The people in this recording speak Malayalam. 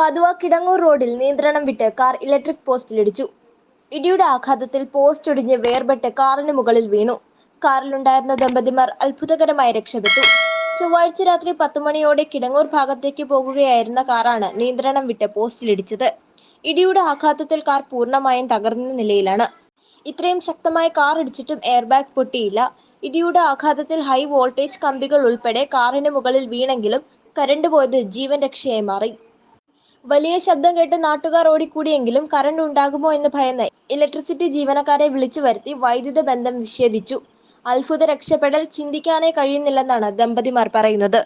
പതുവ കിടങ്ങൂർ റോഡിൽ നിയന്ത്രണം വിട്ട് കാർ ഇലക്ട്രിക് പോസ്റ്റിലിടിച്ചു. ഇടിയുടെ ആഘാതത്തിൽ പോസ്റ്റ് ഒടിഞ്ഞ് വേർപെട്ട് കാറിന് മുകളിൽ വീണു. കാറിലുണ്ടായിരുന്ന ദമ്പതിമാർ അത്ഭുതകരമായി രക്ഷപ്പെട്ടു. ചൊവ്വാഴ്ച രാത്രി 10 മണിയോടെ കിടങ്ങൂർ ഭാഗത്തേക്ക് പോകുകയായിരുന്ന കാറാണ് നിയന്ത്രണം വിട്ട് പോസ്റ്റിലിടിച്ചത്. ഇടിയുടെ ആഘാതത്തിൽ കാർ പൂർണ്ണമായും തകർന്ന നിലയിലാണ്. ഇത്രയും ശക്തമായി കാർ ഇടിച്ചിട്ടും എയർബാഗ് പൊട്ടിയില്ല. ഇടിയുടെ ആഘാതത്തിൽ ഹൈ വോൾട്ടേജ് കമ്പികൾ ഉൾപ്പെടെ കാറിന് മുകളിൽ വീണെങ്കിലും കരണ്ട് പോയത് ജീവൻ രക്ഷയായി മാറി. വലിയ ശബ്ദം കേട്ട് നാട്ടുകാർ ഓടിക്കൂടിയെങ്കിലും കറണ്ട് ഉണ്ടാകുമോ എന്ന് ഭയന്ന് ഇലക്ട്രിസിറ്റി ജീവനക്കാരെ വിളിച്ചു വരുത്തി വൈദ്യുത ബന്ധം വിച്ഛേദിച്ചു. അത്ഭുത രക്ഷപ്പെടൽ ചിന്തിക്കാനേ കഴിയുന്നില്ലെന്നാണ് ദമ്പതിമാർ പറയുന്നത്.